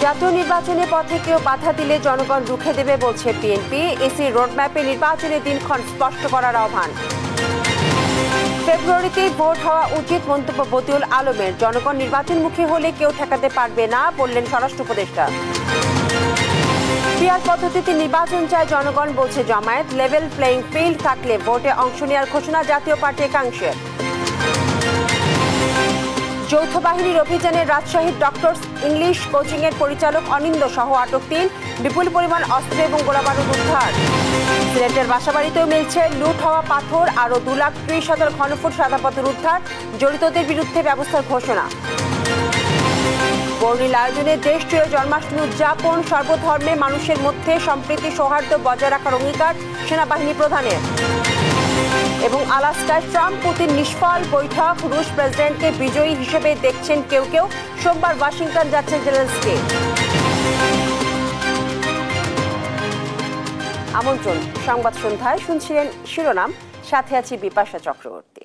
জাতীয় নির্বাচনের পথে কেউ বাধা দিলে জনগণ রুখে দেবে বলছে বিএনপি। ইসি রোডম্যাপে নির্বাচনের দিনক্ষণ স্পষ্ট করার আহ্বান। ফেব্রুয়ারিতেই ভোট হওয়া উচিত মন্তব্য বদিউল আলমের। জনগণ নির্বাচনমুখী হলে কেউ ঠেকাতে পারবে না বললেন স্বরাষ্ট্র উপদেষ্টা। পিআর পদ্ধতিতে নির্বাচন চায় জনগণ বলছে জামায়াত। লেভেল প্লেইং ফিল্ড থাকলে ভোটে অংশ নেওয়ার ঘোষণা জাতীয় পার্টি একাংশের। যৌথ বাহিনীর অভিযানে রাজশাহীর ডক্টরস ইংলিশ কোচিং এর পরিচালক অনিন্দ সহ আটক ৩। বিপুল পরিমাণ অস্ত্র এবং গোলাবারুদ উদ্ধার। সিলেটের বাসাবাড়িতেও মিলছে লুট হওয়া পাথর। আরও 2,30,000 ঘনফুট সাদা পাথর উদ্ধার। জড়িতদের বিরুদ্ধে ব্যবস্থার ঘোষণা। বর্ণিল আয়োজনে দেশ জুড়ে জন্মাষ্টমী উদযাপন। সর্বধর্মে মানুষের মধ্যে সম্প্রীতি সৌহার্দ্য বজায় রাখার অঙ্গীকার সেনাবাহিনী প্রধানের। এবং আলাস্কায় ট্রাম্প পুতিন নিষ্ফল বৈঠক। রুশ প্রেসিডেন্টকে বিজয়ী হিসেবে দেখছেন কেউ কেউ। সোমবার ওয়াশিংটন যাচ্ছেন জেলেনস্কি। আমন্ত্রণ সংবাদ সন্ধ্যায়। শুনছিলেন শিরোনাম, সাথে আছি বিপাশা চক্রবর্তী।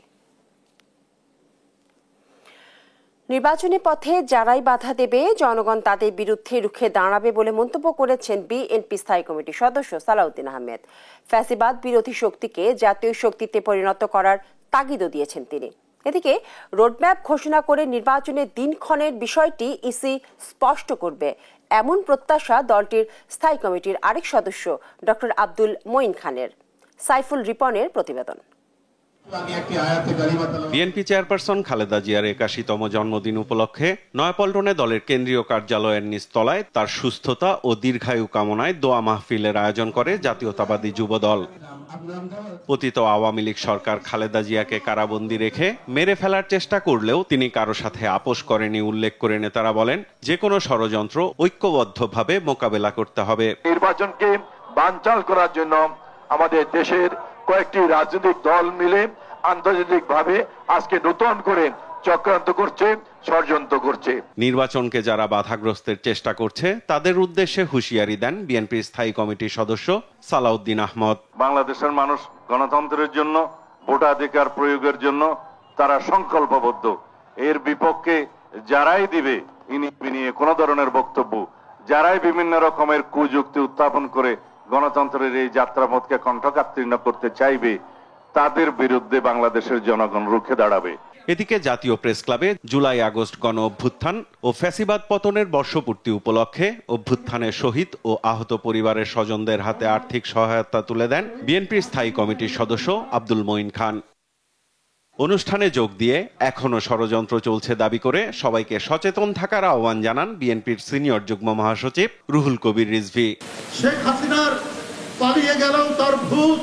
নির্বাচনী পথে যারাই বাধা দেবে জনগণ তাদের বিরুদ্ধে রুখে দাঁড়াবে বলে মন্তব্য করেছেন বিএনপি স্থায়ী কমিটির সদস্য সালাউদ্দিন আহমেদ। ফ্যাসিবাদ বিরোধী শক্তিকে জাতীয় শক্তিতে পরিণত করার তাগিদও দিয়েছেন তিনি। এদিকে রোডম্যাপ ঘোষণা করে নির্বাচনের দিনক্ষণের বিষয়টি ইসি স্পষ্ট করবে এমন প্রত্যাশা দলটির স্থায়ী কমিটির আরেক সদস্য ডক্টর আব্দুল মঈন খানের। সাইফুল রিপনের প্রতিবেদন। বিএনপি চেয়ারপারসন খালেদা জিয়ার ৮১তম জন্মদিন উপলক্ষে নয়াপল্টনে দলের কেন্দ্রীয় কার্যালয়ের নিচতলায় তার সুস্থতা ও দীর্ঘায়ু কামনায় দোয়া মাহফিলের আয়োজন করে জাতীয়তাবাদী যুবদল। পতিত আওয়ামী লীগ সরকার খালেদা জিয়াকে কারাবন্দী রেখে মেরে ফেলার চেষ্টা করলেও তিনি কারো সাথে আপোষ করেনি উল্লেখ করে নেতারা বলেন, যে কোনো ষড়যন্ত্র ঐক্যবদ্ধভাবে মোকাবেলা করতে হবে। নির্বাচনকে বানচাল করার জন্য আমাদের দেশের কয়েকটি রাজনৈতিক দল মিলে আন্তর্জাতিকভাবে আজকে নতুন করে চক্রান্ত করছে, ষড়যন্ত্র করছে। নির্বাচনকে যারা বাধাগ্রস্তের চেষ্টা করছে তাদের উদ্দেশ্যে হুঁশিয়ারি দেন বিএনপির স্থায়ী কমিটির সদস্য সালাউদ্দিন আহমদ। বাংলাদেশের মানুষ গণতন্ত্রের জন্য, ভোটাধিকার প্রয়োগের জন্য তারা সংকল্পবদ্ধ। এর বিপক্ষে যারাই দিবে নিয়ে কোন ধরনের বক্তব্য, যারাই বিভিন্ন রকমের কুযুক্তি উত্থাপন করে গণতন্ত্রের এই যাত্রাপথকে কণ্ঠকাত্তীর্ণ করতে চাইবে, তাদের বিরুদ্ধে বাংলাদেশের জনগণ রুখে দাঁড়াবে। এদিকে জাতীয় প্রেস ক্লাবে জুলাই আগস্ট গণ অভ্যুত্থান ও ফ্যাসিবাদ পতনের বর্ষপূর্তি উপলক্ষে অভ্যুত্থানের শহীদ ও আহত পরিবারের স্বজনদের হাতে আর্থিক সহায়তা তুলে দেন বিএনপির স্থায়ী কমিটির সদস্য আব্দুল মঈন খান। অনুষ্ঠানে যোগ দিয়ে এখনো ষড়যন্ত্র চলছে দাবি করে সবাইকে সচেতন থাকার আহ্বান জানান বিএনপির সিনিয়র যুগ্ম মহাসচিব রুহুল কবির রিজভী। শেখ হাসিনার পালিয়ে গেলেও তার ভূত,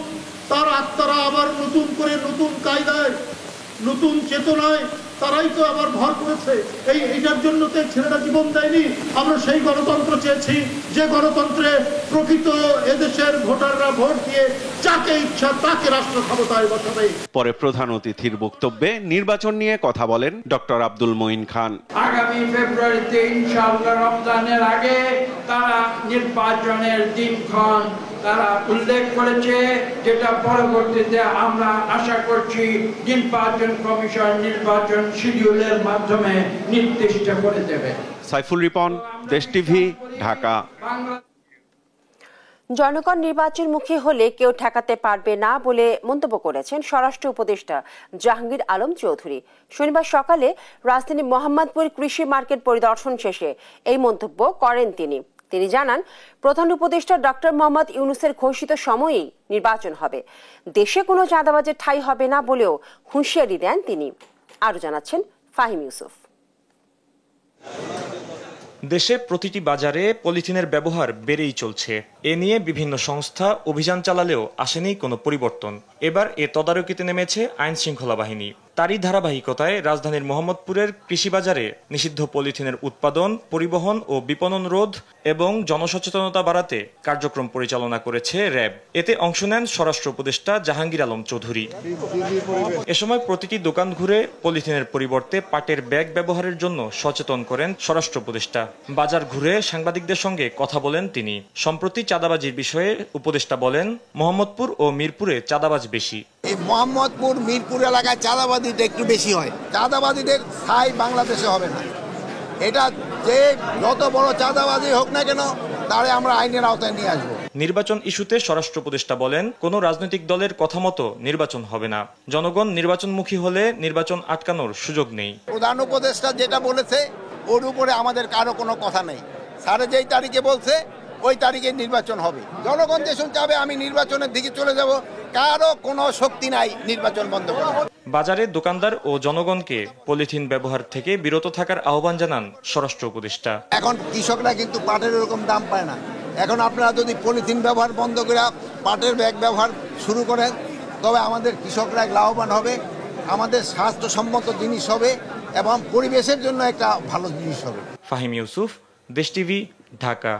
তার আত্মারা আবার নতুন করে নতুন কায়দায়, নতুন চেতনায় তারাই তো আবার ভর করেছে। এইটার জন্য তো ছেলেরা জীবন দেয়নি। আমরা সেই গণতন্ত্র চেয়েছি যে গণতন্ত্রে প্রকৃত এদেশের ভোটাররা ভোট দিয়ে যাকে ইচ্ছা তাকে রাষ্ট্র ক্ষমতায় বসাবে। পরে প্রধান অতিথির বক্তব্যে নির্বাচন নিয়ে কথা বলেন ডক্টর আব্দুল মঈন খান। আগামী ফেব্রুয়ারিতে ইনশাআল্লাহ রমজানের আগে তারা নির্বাচনের দিনক্ষণ তারা উল্লেখ করেছে, যেটা পরবর্তীতে আমরা আশা করছি নির্বাচন কমিশন নির্বাচন শিডিউলের মাধ্যমে নির্দিষ্ট করে দেবে। সাইফুল রিপন, দেশ টিভি, ঢাকা। জনগণ নির্বাচনমুখী হলে কেউ ঠেকাতে পারবে না বলে মন্তব্য করেছেন স্বরাষ্ট্র উপদেষ্টা জাহাঙ্গীর আলম চৌধুরী। শনিবার সকালে রাজধানী মোহাম্মদপুর কৃষি মার্কেট পরিদর্শন শেষে এই মন্তব্য করেন তিনি। তিনি জানান, প্রধান উপদেষ্টা ডক্টর মোহাম্মদ ইউনূসের ঘোষিত সময়েই নির্বাচন হবে। দেশে কোনো চাঁদাবাজের ঠাঁই হবে না বলেও হুঁশিয়ারি দেন তিনি। আরও জানাচ্ছেন ফাহিম ইউসুফ। দেশে প্রতিটি বাজারে পলিথিনের ব্যবহার বেড়েই চলছে। এ নিয়ে বিভিন্ন সংস্থা অভিযান চালালেও আসেনি কোনো পরিবর্তন। এবার এ তদারকিতে নেমেছে আইন শৃঙ্খলা বাহিনী। তারই ধারাবাহিকতায় রাজধানীর মোহাম্মদপুরের কৃষি বাজারে নিষিদ্ধ পলিথিনের উৎপাদন, পরিবহন ও বিপণন রোধ এবং জনসচেতনতা বাড়াতে কার্যক্রম পরিচালনা করেছে র্যাব। এতে অংশ নেন স্বরাষ্ট্র উপদেষ্টা জাহাঙ্গীর আলম চৌধুরী। এ সময় প্রতিটি দোকান ঘুরে পলিথিনের পরিবর্তে পাটের ব্যাগ ব্যবহারের জন্য সচেতন করেন স্বরাষ্ট্র উপদেষ্টা। বাজার ঘুরে সাংবাদিকদের সঙ্গে কথা বলেন তিনি। সম্প্রতি চাঁদাবাজির বিষয়ে উপদেষ্টা বলেন, মোহাম্মদপুর ও মিরপুরে চাঁদাবাজ বেশি। এই মোহাম্মদপুর মিরপুর এলাকায় চাঁদাবাজিটা একটু বেশি হয়। চাঁদাবাজিদের স্থায়ী বাংলাদেশে হবে না। এটা যে যত বড় চাঁদাবাজি হোক না কেন তারে আমরা আইনের আওতায় নিয়ে আসবো। নির্বাচন ইস্যুতে স্বরাষ্ট্র উপদেষ্টা বলেন, কোনো রাজনৈতিক দলের কথা মতো নির্বাচন হবে না। জনগণ নির্বাচনমুখী হলে নির্বাচন আটকানোর সুযোগ নেই। প্রধান উপদেষ্টা যেটা বলেছে ওর উপরে আমাদের কারো কোনো কথা নেই। স্যারে যেই তারিখে বলছে ওই তারিখে নির্বাচন হবে। জনগণ যেসব চাবে আমি নির্বাচনের দিকে চলে যাব, কারো কোনো শক্তি নাই নির্বাচন বন্ধ করা। বাজারে দোকানদার ও জনগণকে পলিথিন ব্যবহার থেকে বিরত থাকার আহ্বান জানান স্বরাষ্ট্র উপদেষ্টা। এখন কৃষকরা কিন্তু পাটের এরকম দাম পায় না। এখন আপনারা যদি পলিথিন ব্যবহার বন্ধ করে পাটের ব্যাগ ব্যবহার শুরু করেন তবে আমাদের কৃষকরা লাভবান হবে, আমাদের স্বাস্থ্যসম্মত জিনিস হবে এবং পরিবেশের জন্য একটা ভালো জিনিস হবে। ফাহিম ইউসুফ, দেশ টিভি, ঢাকা।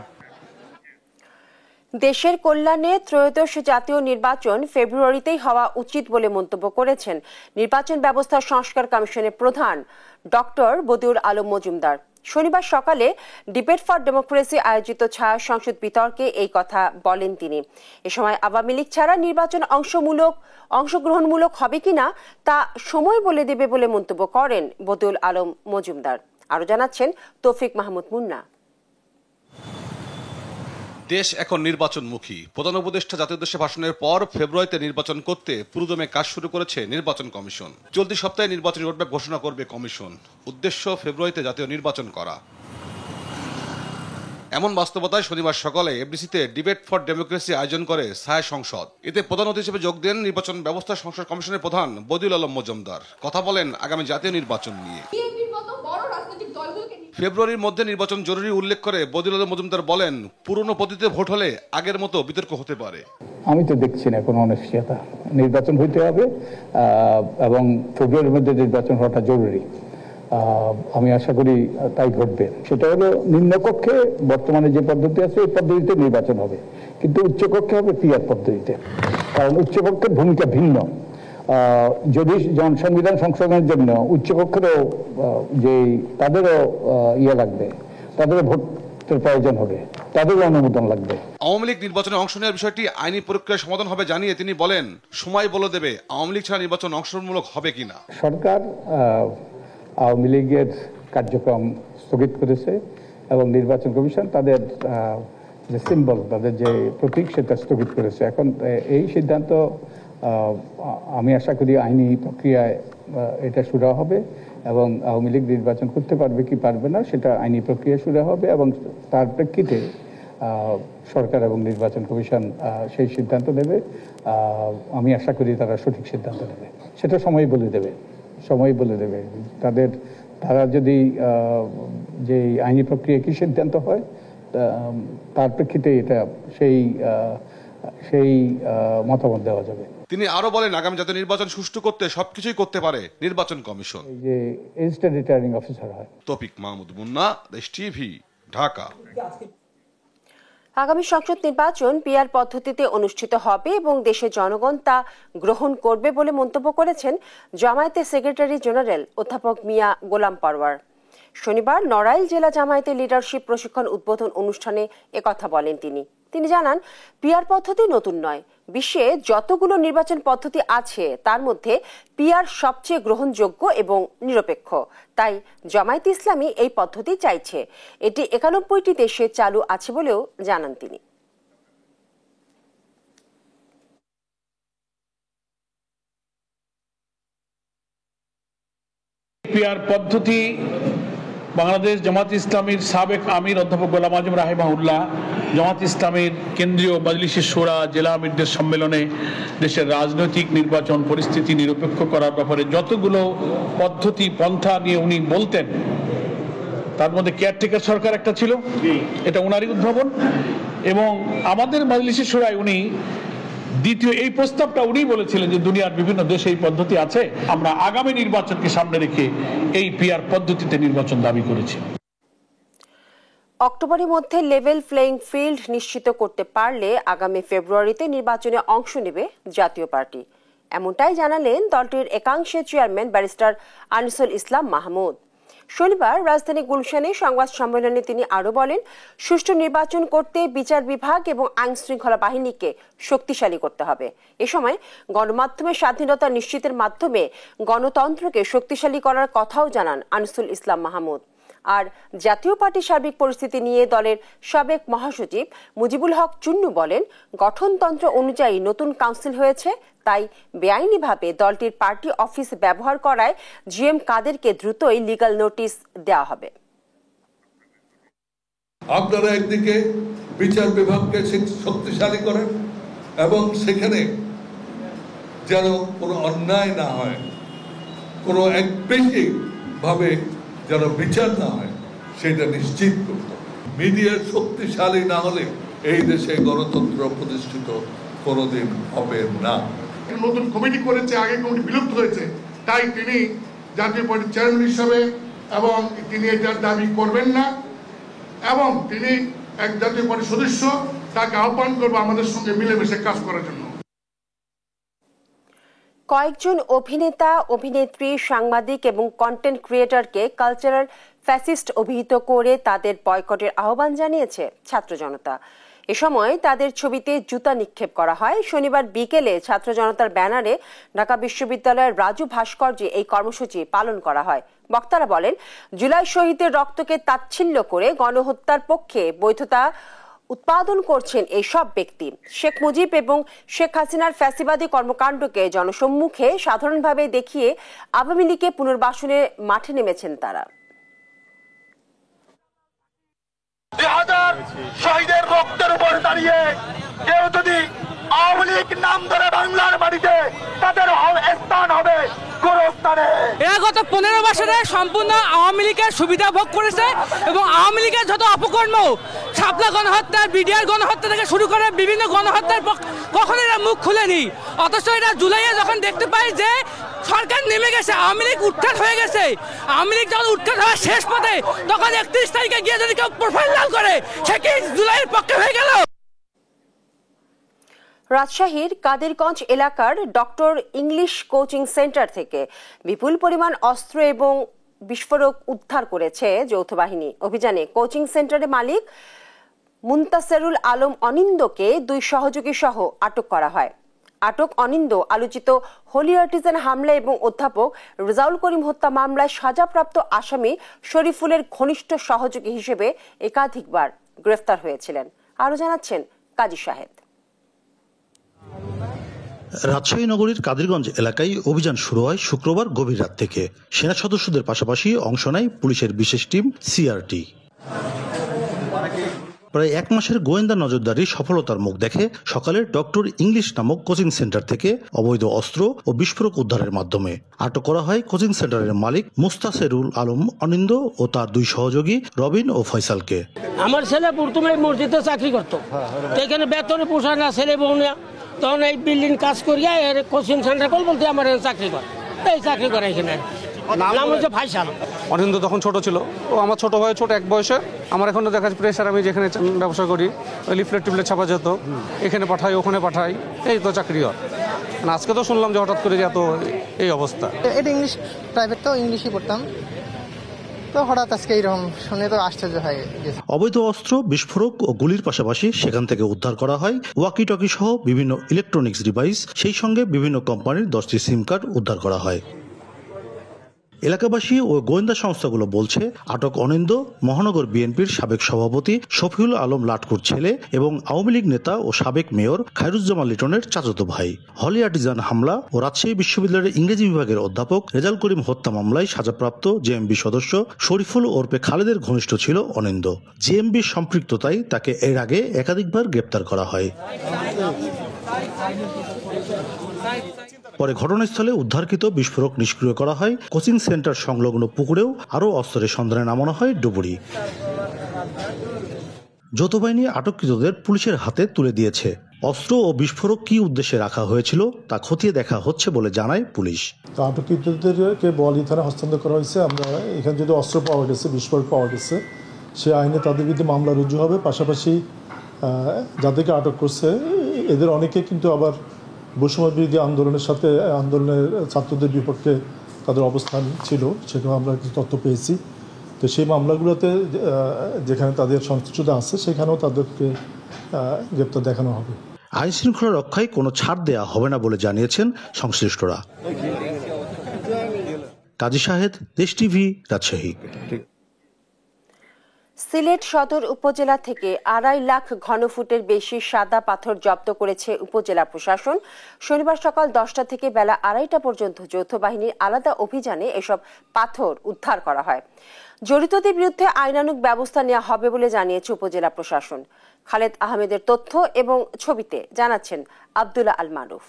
দেশের কল্যাণে ত্রয়োদশ জাতীয় নির্বাচন ফেব্রুয়ারিতেই হওয়া উচিত বলে মন্তব্য করেছেন নির্বাচন ব্যবস্থা সংস্কার কমিশনের প্রধান ডক্টর বদিউল আলম মজুমদার। শনিবার সকালে ডিবেট ফর ডেমোক্রেসি আয়োজিত ছায়া সংসদ বিতর্কে এই কথা বলেন তিনি। এ সময় আওয়ামী লীগ ছাড়া নির্বাচন অংশগ্রহণমূলক হবে কিনা তা সময় বলে দেবে বলে মন্তব্য করেন বদিউল আলম মজুমদার। আরো জানাচ্ছেন তৌফিক মাহমুদ মুন্না। দেশ এখন নির্বাচনমুখী। প্রধান উপদেষ্টা জাতীয় উদ্দেশ্যে ভাষণের পর ফেব্রুয়ারিতে নির্বাচন করতে পুরোদমে কাজ শুরু করেছে নির্বাচন কমিশন। চলতি সপ্তাহে নির্বাচনী রোডম্যাপ ঘোষণা করবে কমিশন। উদ্দেশ্য ফেব্রুয়ারিতে জাতীয় নির্বাচন করা। এমন বাস্তবতায় শনিবার সকালে এফডিসিতে ডিবেট ফর ডেমোক্রেসি আয়োজন করে ছায়া সংসদ। এতে প্রধান অতিথি হিসেবে যোগ দেন নির্বাচন ব্যবস্থা সংস্কার কমিশনের প্রধান বদিউল আলম মজুমদার। কথা বলেন আগামী জাতীয় নির্বাচন নিয়ে। ফেব্রুয়ারির মধ্যে নির্বাচন জরুরি উল্লেখ করে বদিউল আলম মজুমদার বলেন, পুরনো পদ্ধতিতে ভোট হলে আগের মতো বিতর্ক হতে পারে। আমি তো দেখছি না কোনো অনিশ্চয়তা। নির্বাচন হইতে হবে এবং ফেব্রুয়ারির মধ্যে নির্বাচন হওয়াটা জরুরি। আমি আশা করি তাই ঘটবে। সেটা হলো নিম্নকক্ষে বর্তমানে যে পদ্ধতি আছে এই পদ্ধতিতে নির্বাচন হবে, কিন্তু উচ্চকক্ষে হবে পিআর পদ্ধতিতে। কারণ উচ্চকক্ষের ভূমিকা ভিন্ন। যদি সংবিধান সংশোধনের জন্য উচ্চকক্ষেরও যে তাদেরও লাগবে, তাদেরও ভোটের প্রয়োজন হবে, তাদেরও অনুমোদন লাগবে। আওয়ামী লীগ নির্বাচনে অংশ নেওয়ার বিষয়টি আইনি প্রক্রিয়ার সমাধান হবে জানিয়ে তিনি বলেন, সময় বলে দেবে আওয়ামী লীগ ছাড়া নির্বাচন অংশগ্রহণমূলক হবে কিনা। সরকার আওয়ামী লীগের কার্যক্রম স্থগিত করেছে এবং নির্বাচন কমিশন তাদের যে সিম্বল, তাদের যে প্রতীক সেটা স্থগিত করেছে। এখন এই সিদ্ধান্ত আমি আশা করি আইনি প্রক্রিয়ায় এটা শুরু হবে এবং আওয়ামী লীগ নির্বাচন করতে পারবে কি পারবে না সেটা আইনি প্রক্রিয়া শুরু হবে এবং তার প্রেক্ষিতে সরকার এবং নির্বাচন কমিশন সেই সিদ্ধান্ত নেবে। আমি আশা করি তারা সঠিক সিদ্ধান্ত নেবে, সেটা সময় বলে দেবে। তারা যদি যে আইনি প্রক্রিয়া কি সিদ্ধান্ত হয় তার প্রেক্ষিতে এটা সেই মতামত দেওয়া যাবে। তিনি আরো বলেন, আগামী জাতীয় নির্বাচন সুষ্ঠু করতে সবকিছুই করতে পারে নির্বাচন কমিশন। যে এজিস্ট্যান্ট রিটার্নিং অফিসার হয়। তৌফিক মাহমুদ মুন্না, দেশ টিভি, ঢাকা। আগামী সংসদ নির্বাচন পিআর পদ্ধতিতে অনুষ্ঠিত হবে এবং দেশের জনগণ তা গ্রহণ করবে বলে মন্তব্য করেছেন জামায়াতের সেক্রেটারি জেনারেল অধ্যাপক মিয়া গোলাম পরওয়ার। শনিবার নড়াইল জেলা জামায়াতের লিডারশিপ প্রশিক্ষণ উদ্বোধন অনুষ্ঠানে একথা বলেন তিনি জানান, পিআর পদ্ধতি নতুন নয়। বিশ্বে যতগুলো নির্বাচন পদ্ধতি আছে তার মধ্যে পিআর সবচেয়ে গ্রহণযোগ্য এবং নিরপেক্ষ। তাই জামায়াতে ইসলামী এই পদ্ধতি চাইছে। এটি ৯১টি দেশে চালু আছে বলেও জানান তিনি। পিআর পদ্ধতি বাংলাদেশ জামাত ইসলামীর সাবেক আমির অধ্যাপক গোলাম আজম রাহিমাহুল্লাহ জামাত ইসলামীর কেন্দ্রীয় মজলিসে শুরা জেলা আমিরদের সম্মেলনে দেশের রাজনৈতিক নির্বাচন পরিস্থিতি নিরপেক্ষ করার ব্যাপারে যতগুলো পদ্ধতি পন্থা নিয়ে উনি বলতেন তার মধ্যে কেয়ারটেকার সরকার একটা ছিল, এটা ওনারই উদ্ভাবন। এবং আমাদের মজলিসে শুরায় উনি দ্বিতীয় এই প্রস্তাবটা উনি বলেছিলেন যে দুনিয়ার বিভিন্ন দেশে এই পদ্ধতি আছে, আমরা আগামী নির্বাচনকে সামনে রেখে এই পিআর পদ্ধতিতে নির্বাচন দাবি করেছি। অক্টোবরের মধ্যে লেভেল প্লেইং ফিল্ড নিশ্চিত করতে পারলে আগামী ফেব্রুয়ারিতে নির্বাচনে অংশ নেবে জাতীয় পার্টি। এমনটাই জানালেন দলটির একাংশের চেয়ারম্যান ব্যারিস্টার আনিসুল ইসলাম মাহমুদ। শনিবার রাজধানী গুলশানে সংবাদ সম্মেলনে তিনি আরো বলেন, সুষ্ঠু নির্বাচন করতে বিচার বিভাগ এবং আইন শৃঙ্খলা বাহিনীকে শক্তিশালী করতে হবে। এ সময় গণমাধ্যমের স্বাধীনতা নিশ্চিতের মাধ্যমে গণতন্ত্রকে শক্তিশালী করার কথাও জানান আনিসুল ইসলাম মাহমুদ। আর জাতীয় পার্টির সার্বিক পরিস্থিতি নিয়ে দলের সাবেক মহাসচিব মুজিবুল হক চুন্নু বলেন, গঠনতন্ত্র অনুযায়ী নতুন কাউন্সিল হয়েছে, তাই বেআইনিভাবে দলটির পার্টি অফিস ব্যবহার করায় জিএম কাদেরকে দ্রুতই লিগ্যাল নোটিশ দেওয়া হবে। আপনারা একদিকে বিচার বিভাগকে শক্তিশালী করেন এবং সেখানে যেন কোনো অন্যায় না হয়, কোনো একপেশী ভাবে যেন বিচার না হয়, সেটা নিশ্চিত করতে হবে। মিডিয়া শক্তিশালী না হলে এই দেশে গণতন্ত্র প্রতিষ্ঠিত কোনোদিন হবে না। নতুন কমিটি করেছে, আগে কমিটি বিলুপ্ত হয়েছে, তাই তিনি জাতীয় পার্টির চেয়ারম্যান হিসাবে এবং তিনি এটার দাবি করবেন না এবং তিনি এক জাতীয় পার্টির সদস্য, তাকে আহ্বান করবো আমাদের সঙ্গে মিলেমিশে কাজ করার জন্য। কয়েকজন অভিনেতা, অভিনেত্রী, সাংবাদিক এবং কন্টেন্ট ক্রিয়েটরকে কালচারাল ফ্যাসিস্ট অভিহিত করে তাদের বয়কটের আহ্বান জানিয়েছে ছাত্র জনতা। এ সময় তাদের ছবিতে জুতা নিক্ষেপ করা হয়। শনিবার বিকেলে ছাত্র জনতার ব্যানারে ঢাকা বিশ্ববিদ্যালয়ের রাজু ভাস্কর্যে এই কর্মসূচি পালন করা হয়। বক্তারা বলেন, জুলাই শহীদের রক্তকে তাচ্ছিল্য করে গণহত্যার পক্ষে বৈধতা উৎপাদন করছেন এই সব ব্যক্তি। শেখ মুজিব এবং শেখ হাসিনার ফ্যাসিবাদী কর্মকাণ্ডকে জনসম্মুখে সাধারণভাবে দেখিয়ে আওয়ামী লীগকে পুনর্বাসনে মাঠে নেমেছেন তারা। শহীদের রক্তের উপর দাঁড়িয়ে কেউ যদি আওয়ামী লীগ নাম ধরে বাংলার মাটিতে, তাদের স্থান হবে গোরস্থানে। এরা গত 15 বছরে সম্পূর্ণ আওয়ামী লীগের সুবিধা ভোগ করেছে এবং আওয়ামী লীগের যত অপকর্ম, শাপলা গণহত্যা, বিডিআর গণহত্যা থেকে শুরু করে বিভিন্ন গণহত্যার কখনো এরা মুখ খুলেনি। অথচ এরা জুলাইয়ে যখন দেখতে পায় যে সরকার নেমে গেছে, আওয়ামী লীগ উৎখাত হয়ে গেছে, আওয়ামী লীগ যখন উৎখাত হওয়ার শেষ পথে, তখন 31 তারিখে গিয়ে যদি কেউ প্রোফাইল লাল করে, সে কি জুলাইয়ের পক্ষে হয়ে গেল? রাজশাহীর কাদেরগঞ্জ এলাকার ডক্টর ইংলিশ কোচিং সেন্টার থেকে বিপুল পরিমাণ অস্ত্র এবং বিস্ফোরক উদ্ধার করেছে যৌথ বাহিনী। অভিযানে কোচিং সেন্টারের মালিক মুন্তাসেরুল আলম অনিন্দকে 2 সহযোগী সহ আটক করা হয়। আটক অনিন্দ আলোচিত হোলি আর্টিজান হামলা এবং অধ্যাপক রেজাউল করিম হত্যা মামলায় সাজাপ্রাপ্ত আসামি শরীফুলের ঘনিষ্ঠ সহযোগী হিসেবে একাধিকবার গ্রেফতার হয়েছিলেন। আরো জানাচ্ছেন কাজী শাহেদ। রাজশাহী নগরীর কাদিরগঞ্জ এলাকায় অভিযান শুরু হয় শুক্রবার গভীর রাত থেকে। সেনা সদস্যদের পাশাপাশি অংশ নেয় পুলিশের বিশেষ টিম সিআরটি। প্রায় 1 মাসের গোয়েন্দা নজরদারি সফলতার মুখ দেখে সকালে ডক্টর ইংলিশ নামক কোচিং সেন্টার থেকে অবৈধ অস্ত্র ও বিস্ফোরক উদ্ধারের মাধ্যমে আটক করা হয় কোচিং সেন্টারের মালিক মুস্তাসেরুল আলম অনিন্দ ও তার 2 সহযোগী রবিন ও ফয়সালকে। আমার ছেলে প্রথমে মসজিদে চাকরি করতো, এখানে বেতনে পোষায় না, ছেলে বউ না, তখন এই বিল্ডিং কাজ করিয়া কোচিং সেন্টার কল বলতে আমার চাকরি করে, এই চাকরি করে এখানে। নাম হচ্ছে ফাইসাল। অনিন্দ তখন ছোট ছিল, ও আমার ছোট ভাই, ছোট এক বয়সে। আমার এখনো দেখা যাচ্ছে প্রেশার, আমি যেখানে ব্যবসা করি ওই লিফলেট টিফলেট ছাপা যেত, এখানে পাঠাই ওখানে পাঠাই, এই তো চাকরি হয়। আজকে তো শুনলাম যে হঠাৎ করে যে এত এই অবস্থা। এটা ইংলিশ প্রাইভেট, তো ইংলিশই পড়তাম, তো হঠাৎ আজকে এইরকম শুনে তো আশ্চর্য হয়ে গেছে। অবৈধ অস্ত্র, বিস্ফোরক ও গুলির পাশাপাশি সেখান থেকে উদ্ধার করা হয় ওয়াকি টকি সহ বিভিন্ন ইলেকট্রনিক্স ডিভাইস, সেই সঙ্গে বিভিন্ন কোম্পানির 10টি সিম কার্ড উদ্ধার করা হয়। এলাকাবাসী ও গোয়েন্দা সংস্থাগুলো বলছে, আটক অনিন্দ মহানগর বিএনপির সাবেক সভাপতি শফিউল আলম লাটকুর ছেলে এবং আওয়ামী লীগ নেতা ও সাবেক মেয়র খায়রুজ্জামান লিটনের চাচাতো ভাই। হলি আর্টিজান হামলা ও রাজশাহী বিশ্ববিদ্যালয়ের ইংরেজি বিভাগের অধ্যাপক রেজাউল করিম হত্যা মামলায় সাজাপ্রাপ্ত জেএমবি সদস্য শরীফুল ওরফে খালেদের ঘনিষ্ঠ ছিল অনিন্দ। জেএমবির সম্পৃক্ততায় তাকে এর আগে একাধিকবার গ্রেপ্তার করা হয়। পরে ঘটনাস্থলে উদ্ধারকৃত বিস্ফোরক নিষ্ক্রিয় করা হয়। কোচিং সেন্টার সংলগ্ন পুকুরেও আরও অস্ত্রের সন্ধানে নামানো হয় ডুবুরি। যৌথ বাহিনী আটককৃতদের পুলিশের হাতে তুলে দিয়েছে। অস্ত্র ও বিস্ফোরক কি উদ্দেশ্যে রাখা হয়েছিল তা খতিয়ে দেখা হচ্ছে বলে জানায় পুলিশ। আটককৃতদেরকে বোয়ালি থানায় হস্তান্তর করা হয়েছে। আমরা এখানে যদি অস্ত্র পাওয়া গেছে, বিস্ফোরক পাওয়া গেছে, সে আইনে তাদের বিরুদ্ধে মামলা রুজু হবে। পাশাপাশি যাদেরকে আটক করছে এদের অনেকে কিন্তু আবার বৈষম্য বিরোধী আন্দোলনের সাথে, আন্দোলনের ছাত্রদের বিপক্ষে তাদের অবস্থান ছিল, সেটাও আমরা কিছু তথ্য পেয়েছি। তো সেই মামলাগুলোতে যেখানে তাদের সংশ্লিষ্টতা আছে সেখানেও তাদেরকে গ্রেপ্তার দেখানো হবে। আইন শৃঙ্খলা রক্ষায় কোনো ছাড় দেওয়া হবে না বলে জানিয়েছেন সংশ্লিষ্টরা। কাজী শাহেদ, দেশ টিভি, রাজশাহী। সিলেট সদর উপজেলা থেকে ২.৫ লাখ ঘনফুটের বেশি সাদা পাথর জব্দ করেছে উপজেলা প্রশাসন। শনিবার সকাল 10টা থেকে বেলা 2:30টা পর্যন্ত যৌথ বাহিনীর আলাদা অভিযানে এসব পাথর উদ্ধার করা হয়। জড়িতদের বিরুদ্ধে আইনানুগ ব্যবস্থা নেওয়া হবে বলে জানিয়েছে উপজেলা প্রশাসন। খালেদ আহমেদের তথ্য এবং ছবিতে জানাচ্ছেন আব্দুল্লাহ আল মারুফ।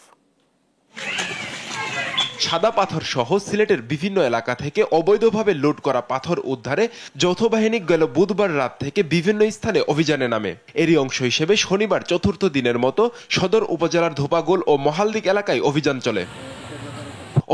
সাদা পাথর সহ সিলেটের বিভিন্ন এলাকা থেকে অবৈধভাবে লুট করা পাথর উদ্ধারে যৌথ বাহিনী গেল বুধবার রাত থেকে বিভিন্ন স্থানে অভিযানে নামে। এরই অংশ হিসেবে শনিবার চতুর্থ দিনের মতো সদর উপজেলার ধোপাগুল ও মহালদিক এলাকায় অভিযান চলে।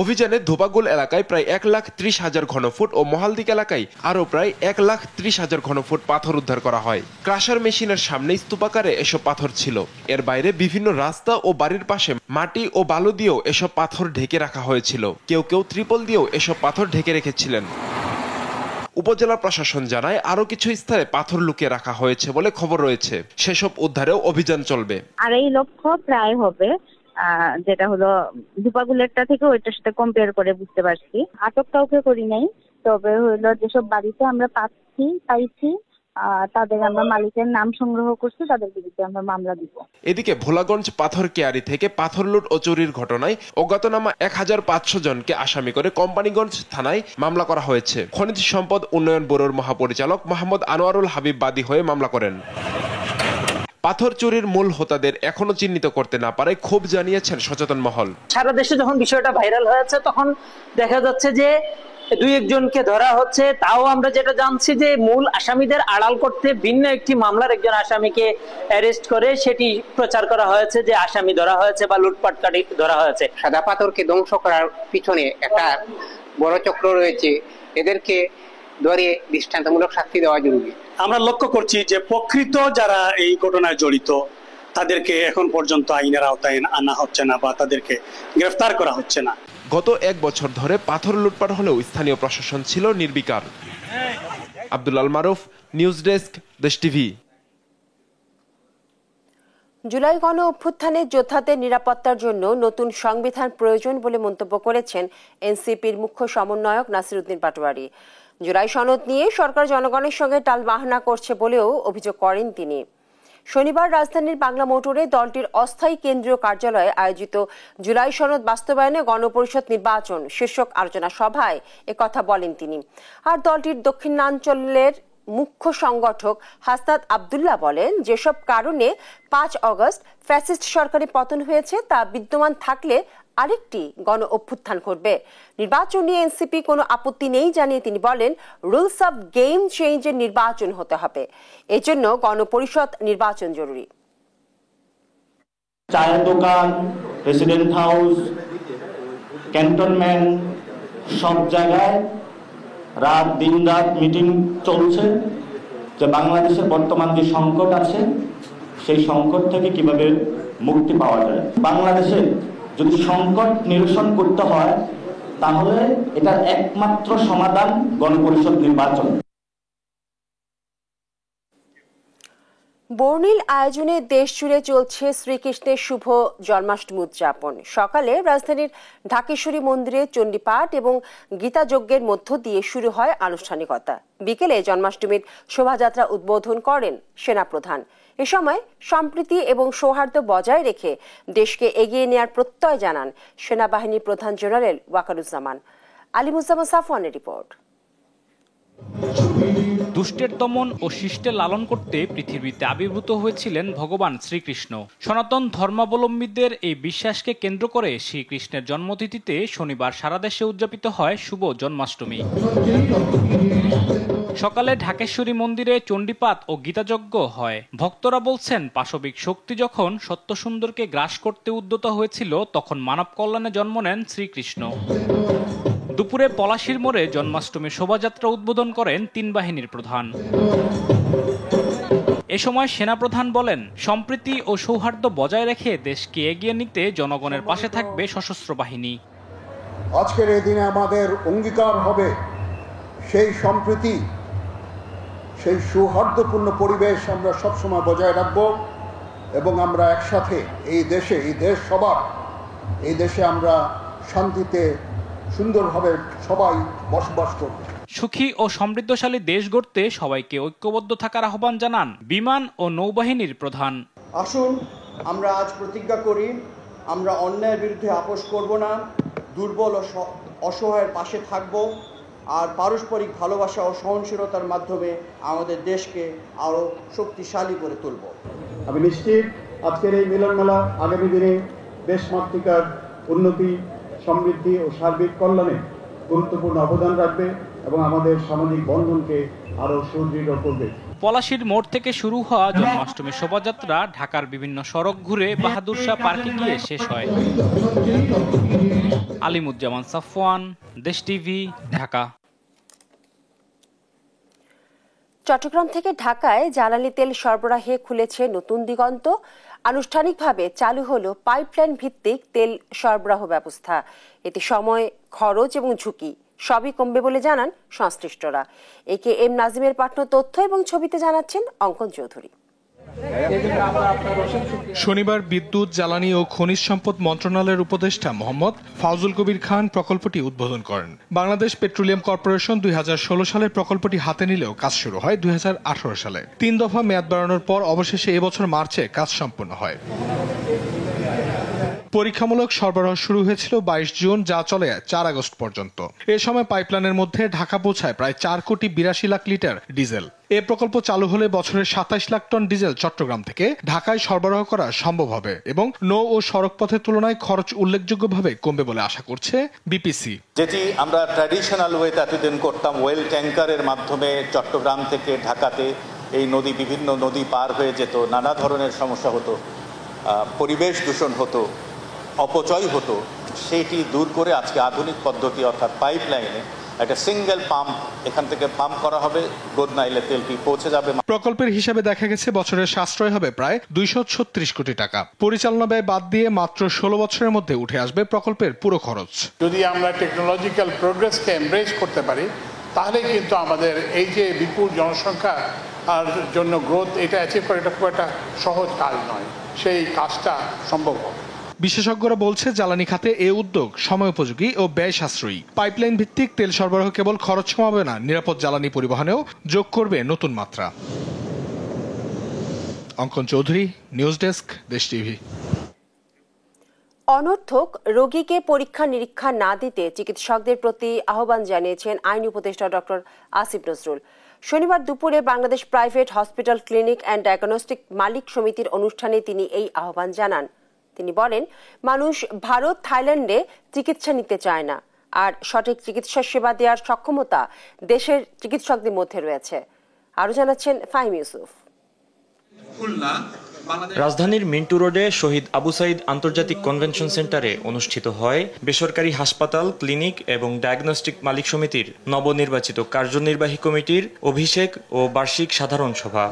অভিযানে ধোপাগুল এলাকায় প্রায় 1,30,000 ঘনফুট ও মহালদিক এলাকায় আরও প্রায় 1,30,000 ঘনফুট পাথর উদ্ধার করা হয়। ক্রাশার মেশিনের সামনে স্তূপাকারে এসব পাথর ছিল। এর বাইরে বিভিন্ন রাস্তা ও বাড়ির পাশে মাটি ও বালু দিয়েও এসব পাথর ঢেকে রাখা হয়েছিল। কেউ কেউ ত্রিপল দিয়েও এসব পাথর ঢেকে রেখেছিলেন। উপজেলা প্রশাসন জানায় আরো কিছু স্থানে পাথর লুকিয়ে রাখা হয়েছে বলে খবর রয়েছে। সেসব উদ্ধারেও অভিযান চলবে। 2.5 লক্ষ প্রায় হবে, যেটা হলো ধুপাগুলেরটা থেকে ওইটার সাথে কম্পেয়ার করে বুঝতে পারছি। আটক কাউকে করি নাই, তবে হলো যেসব বাড়িতে আমরা পাইছি তাদের আমরা মালিকের নাম সংগ্রহ করছি, তাদের বিরুদ্ধে আমরা মামলা দিব। এদিকে ভোলাগঞ্জ পাথর কেয়ারি থেকে পাথর লুট ও চুরির ঘটনায় অজ্ঞাতনামা 1,500 জনকে আসামি করে কোম্পানিগঞ্জ থানায় মামলা করা হয়েছে। খনিজ সম্পদ উন্নয়ন ব্যুরোর মহাপরিচালক মোহাম্মদ আনোয়ারুল হাবিব বাদী হয়ে মামলা করেন। পাথর চুরির মূল হোতাদের এখনো চিহ্নিত করতে না পারে ক্ষোভ জানিয়েছেন সচেতন মহল। সারা দেশে যখন বিষয়টা ভাইরাল হয়েছে তখন দেখা যাচ্ছে যে 2-1 জনকে ধরা হচ্ছে, তাও আমরা যেটা জানছি যে মূল আসামিদের আড়াল করতে ভিন্ন একটি মামলার একজন আসামিকে অ্যারেস্ট করে সেটি প্রচার করা হয়েছে যে আসামি ধরা হয়েছে বা লুটপাটকারী ধরা হয়েছে। সাদা পাথরকে ধ্বংস করার পিছনে একটা বড় চক্র রয়েছে, এদেরকে ধরে দৃষ্টান্তমূলক শাস্তি দেওয়া জরুরি। আমরা লক্ষ্য করছি যে প্রকৃত যারা এই ঘটনায় জড়িত তাদেরকে এখন পর্যন্ত আইনের আওতায় আনা হচ্ছে না বা তাদেরকে গ্রেফতার করা হচ্ছে না। গত 1 বছর ধরে পাথর লুটপাট হলেও স্থানীয় প্রশাসন ছিল নির্বিকার। আব্দুল্লাহ আল মারুফ, নিউজ ডেস্ক, দেশ টিভি। জুলাই গণ অভ্যুত্থানে যোদ্ধাদের নিরাপত্তার জন্য নতুন সংবিধান প্রয়োজন বলে মন্তব্য করেছেন এনসিপির মুখ্য সমন্বয়ক নাসির উদ্দিন পাটোয়ারি। জুলাই সনদ নিয়ে সরকার জনগণের সঙ্গে টালবাহানা করছে বলেও অভিযোগ করেন তিনি। শনিবার রাজধানীর বাংলা মোটরে দলটির অস্থায়ী কেন্দ্রীয় কার্যালয়ে আয়োজিত জুলাই সনদ বাস্তবায়নে গণপরিষদ নির্বাচন শীর্ষক আলোচনা সভায় একথা বলেন তিনি। আর দলটির দক্ষিণাঞ্চলের মুখ্য সংগঠক হাসনাত আব্দুল্লাহ বলেন, যেসব কারণে 5 অগস্ট ফ্যাসিস্ট সরকারের পতন হয়েছে তা বিদ্যমান থাকলে আরেকটি গণ অভ্যুত্থান ঘটবে। নির্বাচন নিয়ে এনসিপি কোনো আপত্তি নেই জানিয়ে তিনি বলেন, রুলস অফ গেম চেঞ্জের নির্বাচন হতে হবে, এজন্য গণপরিষদ নির্বাচন জরুরি। চায়ের দোকান, প্রেসিডেন্ট হাউস, ক্যান্টনমেন্ট, সব জায়গায় দিন রাত মিটিং চলছে যে বাংলাদেশের বর্তমান যে সংকট আছে সেই সংকট থেকে কিভাবে মুক্তি পাওয়া যায়। বাংলাদেশে যদি সংকট নিরসন করতে হয় তাহলে এটার একমাত্র সমাধান গণপরিষদ নির্বাচন। বর্ণিল আয়োজনে দেশ জুড়ে চলছে শ্রীকৃষ্ণের শুভ জন্মাষ্টমী উদযাপন। সকালে রাজধানীর ঢাকেশ্বরী মন্দিরে চণ্ডীপাঠ এবং গীতাযজ্ঞের মধ্য দিয়ে শুরু হয় আনুষ্ঠানিকতা। বিকেলে জন্মাষ্টমীর শোভাযাত্রা উদ্বোধন করেন সেনাপ্রধান। এ সময় সম্প্রীতি এবং সৌহার্দ্য বজায় রেখে দেশকে এগিয়ে নেওয়ার প্রত্যয় জানান সেনাবাহিনীর প্রধান জেনারেল ওয়াকারুজ্জামান। আলিমুজ্জামান সাফওয়ানের রিপোর্ট। দুষ্টের দমন ও শিষ্টের লালন করতে পৃথিবীতে আবির্ভূত হয়েছিলেন ভগবান শ্রীকৃষ্ণ। সনাতন ধর্মাবলম্বীদের এই বিশ্বাসকে কেন্দ্র করে শ্রীকৃষ্ণের জন্মতিথিতে শনিবার সারা দেশে উদযাপিত হয় শুভ জন্মাষ্টমী। সকালে ঢাকেশ্বরী মন্দিরে চণ্ডীপাঠ ও গীতাযজ্ঞ হয়। ভক্তরা বলছেন, পাশবিক শক্তি যখন সত্যসুন্দরকে গ্রাস করতে উদ্যত হয়েছিল তখন মানব কল্যাণে জন্ম নেন শ্রীকৃষ্ণ। দুপুরে পলাশীর মোড়ে জন্মাষ্টমীর শোভাযাত্রা উদ্বোধন করেন 3 বাহিনীর প্রধান। এ সময় সেনাপ্রধান বলেন, সম্প্রীতি ও সৌহার্দ্য বজায় রেখে দেশকে এগিয়ে নিতে জনগণের পাশে থাকবে সশস্ত্র বাহিনী। আজকের এই দিনে আমাদের অঙ্গীকার হবে সেই সম্প্রীতি, সেই সৌহার্দ্যপূর্ণ পরিবেশ আমরা সবসময় বজায় রাখব এবং আমরা একসাথে এই দেশ সবার, এই দেশে আমরা শান্তিতে সুন্দরভাবে সবাই বসবাস করব। সুখী ও সমৃদ্ধশালী দেশ গড়তে সবাইকে ঐক্যবদ্ধ থাকার আহ্বান জানান বিমান ও নৌবাহিনীর প্রধান। আসুন আমরা আজ প্রতিজ্ঞা করি, আমরা অন্যায়ের বিরুদ্ধে আপোষ করব না, দুর্বল ও অসহায়ের পাশে থাকব, আর পারস্পরিক ভালোবাসা ও সহনশীলতার মাধ্যমে আমাদের দেশকে আরও শক্তিশালী করে তুলব। আমি নিশ্চিত আজকের এই মিলন মেলা আগামী দিনে দেশমাতৃকার উন্নতি, সমৃদ্ধি ও সার্বিক কল্যাণে গুরুত্বপূর্ণ অবদান রাখবে এবং আমাদের সামাজিক বন্ধনকে আরও সুদৃঢ় করবে। পলাশীর মোড় থেকে শুরু হওয়া জন্মাষ্টমী শোভাযাত্রা ঢাকার বিভিন্ন সড়ক ঘুরে বাহাদুর শাহ পার্কে গিয়ে শেষ হয়। আলিমুজ্জামান সাফওয়ান, দেশ টিভি, ঢাকা। চট্টগ্রাম থেকে ঢাকায় জ্বালানি তেল সরবরাহে খুলেছে নতুন দিগন্ত। আনুষ্ঠানিকভাবে চালু হলো পাইপলাইন ভিত্তিক তেল সরবরাহ ব্যবস্থা। এতে সময়, খরচ এবং ঝুঁকি সবই কমবে বলে জানান সংশ্লিষ্টরা। AKM নাজিমের পাঠানো তথ্য এবং ছবিতে জানাচ্ছেন অঙ্কন চৌধুরী। শনিবার বিদ্যুৎ, জ্বালানি ও খনিজ সম্পদ মন্ত্রণালয়ের উপদেষ্টা মোহাম্মদ ফাউজুল কবির খান প্রকল্পটি উদ্বোধন করেন। বাংলাদেশ পেট্রোলিয়াম কর্পোরেশন 2016 সালে প্রকল্পটি হাতে নিলেও কাজ শুরু হয় 2018 সালে। 3 দফা মেয়াদ বাড়ানোর পর অবশেষে এবছর মার্চে কাজ সম্পন্ন হয়। পরীক্ষামূলক সরবরাহ শুরু হয়েছিল 22 জুন, যা চলে 4 আগস্ট পর্যন্ত। এ সময় পাইপলাইনের মধ্যে ঢাকা পৌঁছায় প্রায় 4,82,00,000 লিটার ডিজেল। এ প্রকল্প চালু হলে বছরে 27 লাখ টন ডিজেল চট্টগ্রাম থেকে ঢাকায় সরবরাহ করা সম্ভব হবে এবং নৌ ও সড়ক পথের তুলনায় খরচ উল্লেখযোগ্যভাবে কমবে বলে আশা করছে বিপিসি। যেটি আমরা ট্র্যাডিশনাল ওয়েতে এতদিন করতাম, ওয়েল ট্যাঙ্কারের মাধ্যমে চট্টগ্রাম থেকে ঢাকাতে এই নদী, বিভিন্ন নদী পার হয়ে যেত, নানা ধরনের সমস্যা হতো, পরিবেশ দূষণ হতো, অপচয় হতো, সেটি দূর করে আজকে আধুনিক পদ্ধতি অর্থাৎ পাইপলাইনে একটা সিঙ্গেল পাম্প এখান থেকে পাম্প করা হবে, গোদনাইলে তেলটি পৌঁছে যাবে। প্রকল্পের হিসাবে দেখা গেছে বছরের সাশ্রয় হবে প্রায় 236 কোটি টাকা। পরিচালনা ব্যয় বাদ দিয়ে মাত্র 16 বছরের মধ্যে উঠে আসবে প্রকল্পের পুরো খরচ। যদি আমরা টেকনোলজিক্যাল প্রোগ্রেসকে এমব্রেস করতে পারি, তাহলে কিন্তু আমাদের এই যে বিপুল জনসংখ্যা আর জন্য গ্রোথ, এটা অ্যাচিভ করা এটা খুব একটা সহজ কাজ নয়, সেই কাজটা সম্ভব হবে। বিশেষজ্ঞরা বলছে জ্বালানি খাতে এ উদ্যোগ সময়োপযোগী ও ব্যয় সাশ্রয়ী। পাইপলাইন ভিত্তিক তেল সরবরাহ কেবল খরচ কমাবে না, নিরাপদ জ্বালানি পরিবহনেও যোগ করবে নতুন মাত্রা। অঙ্কন চৌধুরী, নিউজ ডেস্ক, দেশ টিভি। অনর্থক রোগীকে পরীক্ষা নিরীক্ষা না দিতে চিকিৎসকদের প্রতি আহ্বান জানিয়েছেন আইন উপদেষ্টা ডক্টর আসিফ নজরুল। শনিবার দুপুরে Bangladesh private hospital clinic and diagnostic মালিক সমিতির অনুষ্ঠানে তিনি এই আহ্বান জানান। তিনি বলেন, মানুষ ভারত, থাইল্যান্ডে চিকিৎসা নিতে চায় না, আর সঠিক চিকিৎসা সেবা দেওয়ার সক্ষমতা দেশের চিকিৎসকদের মধ্যে রয়েছে। আরো জানাচ্ছেন ফাহিম ইউসুফ। রাজধানীর মিন্টু রোডে শহীদ আবু সাইদ আন্তর্জাতিক কনভেনশন সেন্টারে অনুষ্ঠিত হয় বেসরকারি হাসপাতাল, ক্লিনিক এবং ডায়াগনস্টিক মালিক সমিতির নবনির্বাচিত কার্যনির্বাহী কমিটির অভিষেক ও বার্ষিক সাধারণ সভা।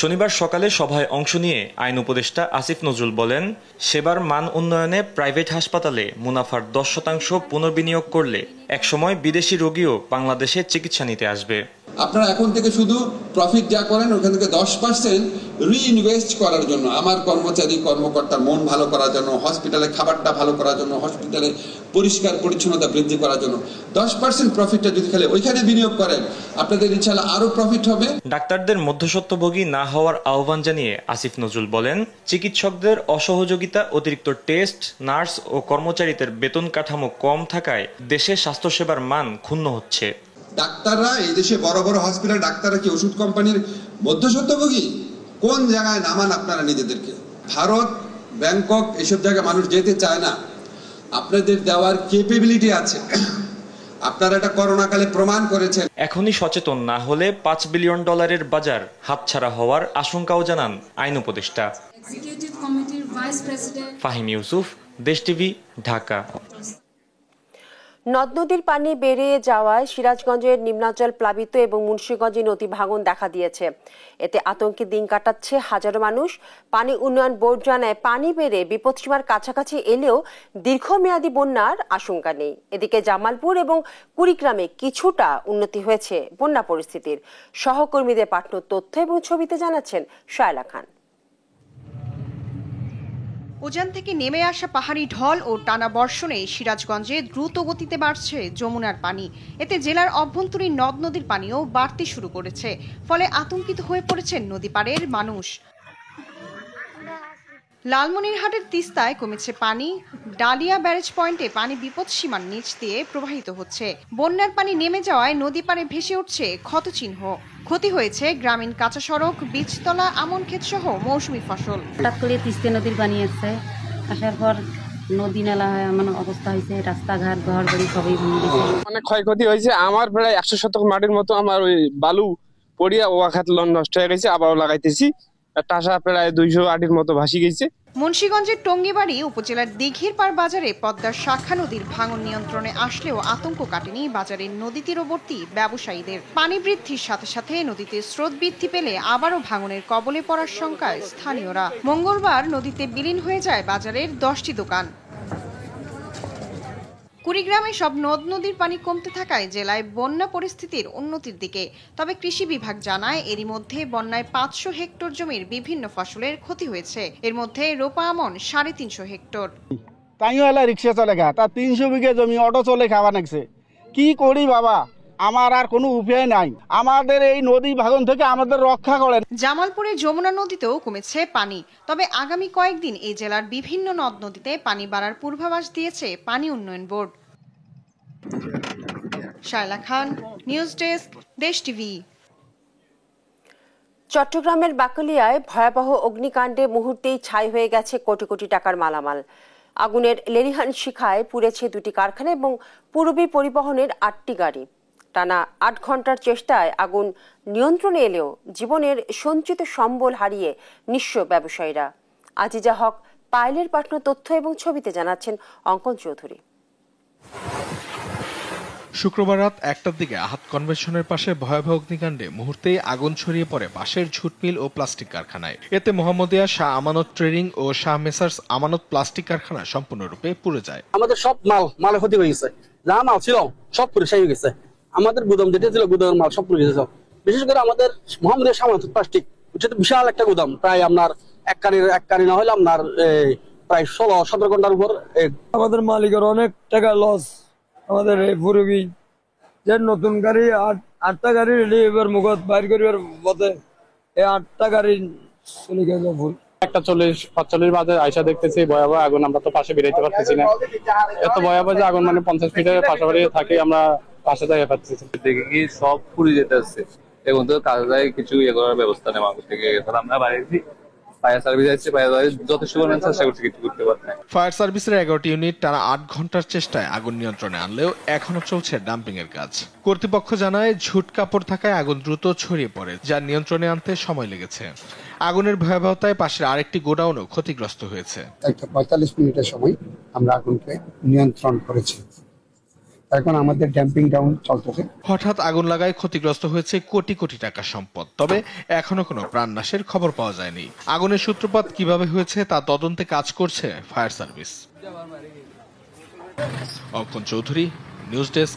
শনিবার সকালে সভায় অংশ নিয়ে আইন উপদেষ্টা আসিফ নজরুল বলেন, সেবার মান উন্নয়নে প্রাইভেট হাসপাতালে মুনাফার 10% পুনর্বিনিয়োগ করলে একসময় বিদেশি রোগীও বাংলাদেশে চিকিৎসা নিতে আসবে। আপনারা এখন থেকে শুধু প্রফিট যা করেন ওখান থেকে 10% রিইনভেস্ট করার জন্য, আমার কর্মচারী কর্মকর্তার মন ভালো করার জন্য, হসপিটালে খাবারটা ভালো করার জন্য, হসপিটালে পরিষ্কার পরিচ্ছন্নতা বৃদ্ধি করার জন্য 10% প্রফিটটা যদি খালি ওইখানে বিনিয়োগ করেন, আপনাদের ইনশাআল্লাহ আরো প্রফিট হবে। ডাক্তারদের মধ্যস্বত্বভোগী না হওয়ার আহ্বান জানিয়ে আসিফ নজরুল বলেন, চিকিৎসকদের অসহযোগিতা, অতিরিক্ত টেস্ট, নার্স ও কর্মচারীদের বেতন কাঠামো কম থাকায় দেশে স্বাস্থ্যসেবার মান ক্ষুণ্ণ হচ্ছে। ডাক্তাররা এই দেশে বড় বড় হসপিটাল ডাক্তাররা কি ওষুধ কোম্পানির মধ্যস্বত্বভোগী? কোন জায়গায় নামান আপনারা নিজেদেরকে? ভারত, ব্যাংকক এসব জায়গায় মানুষ যেতে চায় না। আপনাদের দেওয়ার ক্যাপাবিলিটি আছে, আপনারা এটা করোনাকালে প্রমাণ করেছেন। এখনই সচেতন না হলে $5 বিলিয়ন বাজার হাতছাড়া হওয়ার আশঙ্কাও জানান আইন উপদেষ্টা। ফাহিম ইউসুফ, দেশ টিভি, ঢাকা। নদ নদীর পানি বেড়ে যাওয়ায় সিরাজগঞ্জের নিম্নাঞ্চল প্লাবিত এবং মুন্সিগঞ্জে নদী ভাঙন দেখা দিয়েছে। এতে আতঙ্কে দিন কাটাচ্ছে হাজারো মানুষ। পানি উন্নয়ন বোর্ড জানায়, পানি বেড়ে বিপদসীমার কাছাকাছি এলেও দীর্ঘমেয়াদী বন্যার আশঙ্কা নেই। এদিকে জামালপুর এবং কুড়িগ্রামে কিছুটা উন্নতি হয়েছে বন্যা পরিস্থিতির। সহকর্মীদের পাঠানো তথ্য এবং ছবিতে জানাচ্ছেন শায়লা খান। উজান থেকে নেমে আসা পাহাড়ি ঢল ও টানা বর্ষণে সিরাজগঞ্জে দ্রুত গতিতে বাড়ছে যমুনার পানি। এতে জেলার অভ্যন্তরীণ নদ নদীর পানিও বাড়তে শুরু করেছে, ফলে আতঙ্কিত হয়ে পড়েছেন নদী পাড়ের মানুষ। লালমনিরহাটের তিস্তায় কমেছে পানি। ডালিয়া ব্যারেজ পয়েন্টে পানি বিপদসীমার নিচ দিয়ে প্রবাহিত হচ্ছে। বন্যার পানি নেমে যাওয়ায় নদী পাড়ে ভেসে উঠছে ক্ষতচিহ্ন। ক্ষতি হয়েছে গ্রামীণ কাঁচা সড়ক, বীজতলা, আমন ক্ষেত সহ মৌসুমী ফসল। হঠাৎ করে তিস্তা নদীর পানি আসছে, আসার পর নদী নালা হয় এমন অবস্থা হয়েছে, রাস্তাঘাট ঘর বাড়ি সবই ভেঙে গেছে। অনেক ক্ষয়ক্ষতি হয়েছে। আমার প্রায় 100 শতক মাটির মতো আমার ওই বালু পড়িয়া ওয়াখাত নষ্ট হয়ে গেছে। আবারও লাগাইতেছি, টাসা প্রায় 200 আটির মতো ভাসি গেছে। মুন্সিগঞ্জের টঙ্গিবাড়ি উপজেলার দিঘির পাড় বাজারে পদ্মার শাখা নদীর ভাঙন নিয়ন্ত্রণে আসলেও আতঙ্ক কাটেনি বাজারের নদী তীরবর্তী ব্যবসায়ীদের। পানি বৃদ্ধির সাথে সাথে নদীতে স্রোত বৃদ্ধি পেলে আবারও ভাঙনের কবলে পড়ার শঙ্কায় স্থানীয়রা। মঙ্গলবার নদীতে বিলীন হয়ে যায় বাজারের 10টি দোকান। কুড়িগ্রামে সব নদ নদীর পানি কমতে থাকায় জেলায় বন্যা পরিস্থিতির উন্নতির দিকে। তবে কৃষি বিভাগ জানায় এরই মধ্যে বন্যায় 500 হেক্টর জমির বিভিন্ন ফসলের ক্ষতি হয়েছে। এর মধ্যে রোপা আমন 350 হেক্টর। তাইও এলা রিক্সা চলে গা, তার 300 বিঘা জমি অটো চলে খাওয়া লাগছে। কি করি বাবা, আমার আর কোনো উপায় নাই। আমাদের এই নদী ভাঙন থেকে আমাদের রক্ষা করেন। জামালপুরে যমুনা নদীতেও কমেছে পানি। তবে আগামী কয়েকদিন এই জেলার বিভিন্ন নদ নদীতে পানি বাড়ার পূর্বাভাস দিয়েছে পানি উন্নয়ন বোর্ড। শায়লা খান, নিউজ ডেস্ক, দেশ টিভি। চট্টগ্রামের বাকলিয়ায় ভয়াবহ অগ্নিকাণ্ডে মুহূর্তেই ছাই হয়ে গেছে কোটি কোটি টাকার মালামাল। আগুনের লেলিহান শিখায় পুড়েছে 2টি কারখানা এবং পূরবী পরিবহনের 8টি গাড়ি। টানা 8 ঘন্টার চেষ্টায় আগুন নিয়ন্ত্রণে এলেও জীবনের সঞ্চিত সম্বল হারিয়ে নিঃস্ব ব্যবসায়ীরা। আজিজা হক পায়েলের পাঠানো তথ্য এবং ছবিতে জানাচ্ছেন অঙ্কন চৌধুরী। শুক্রবার রাত 1টার দিকে আহাত কনভেনশনের পাশে ভয়াবহ অগ্নিকাণ্ডে মুহূর্তেই আগুন ছড়িয়ে পড়ে বাঁশের ঝুট মিল ও প্লাস্টিক কারখানায়। এতে মোহাম্মদিয়া শাহ আমানত ট্রেডিং ও শাহ মেসার্স আমানত প্লাস্টিক কারখানা সম্পূর্ণরূপে পুড়ে যায়। আমাদের সব মালের ক্ষতি হয়ে গেছে, যা মাল ছিল সব পুড়ে ছাই হয়ে গেছে। আমাদের গুদাম যেটা ছিল, গুদামের মাল সব পুড়ে গেছে। বিশেষ করে আমাদের মোহাম্মদিয়া শাহ আমানত প্লাস্টিক, এটা তো বিশাল একটা গুদাম, প্রায় আপনার এক কারি না হলে আপনার প্রায় 16-17 ঘন্টার উপর। আমাদের মালিকের অনেক টাকা লস। আমাদের এই পূরবী যে নতুন গাড়ি 8টা গাড়ি রেডি এবার মুখত বাইর করিবার পথে এই 8টা গাড়ি চলে গেছে ভুল। 1:40-45 বাজে আয়সা দেখতেছি ভয়াবহ আগুন। আমরা তো পাশে বেরোতে পারতেছি না, এত ভয়াবহ যে আগুন, মানে 50 ফিটের পাশাপাশি থাকি আমরা পাশে যাই পাচ্ছি। দেখি কি সব পুড়ে যেতে আসছে। এখন তো কাজে কিছু ইয়ে করার ব্যবস্থা নেওয়া থেকে আমরা বাইরেছি। ফায়ার সার্ভিস আসছে, ফায়ার সার্ভিস যথেষ্ট পরিমাণ চেষ্টা করছে, কিছু করতে পারছে না। ফায়ার সার্ভিসের 11টি ইউনিট টানা 8 ঘন্টার চেষ্টায় আগুন নিয়ন্ত্রণে আনলেও এখনো চলছে ডাম্পিং এর কাজ। কর্তৃপক্ষ জানায় ঝুট কাপড় থাকায় আগুন দ্রুত ছড়িয়ে পড়ে, যা নিয়ন্ত্রণে আনতে সময় লেগেছে। আগুনের ভয়াবহতায় পাশের আরেকটি গোডাউনও ক্ষতিগ্রস্ত হয়েছে। 45 মিনিটের সময় আমরা আগুনকে নিয়ন্ত্রণ করেছি। এখন আমাদের ড্যাম্পিং ডাউন চলতেছে। হঠাৎ আগুন লাগায় ক্ষতিগ্রস্ত হয়েছে কোটি কোটি টাকার সম্পদ, তবে এখনো কোনো প্রাণনাশের খবর পাওয়া যায়নি। আগুনের সূত্রপাত কিভাবে হয়েছে তা তদন্তে কাজ করছে ফায়ার সার্ভিস। অঙ্কন চৌধুরী, নিউজ ডেস্ক।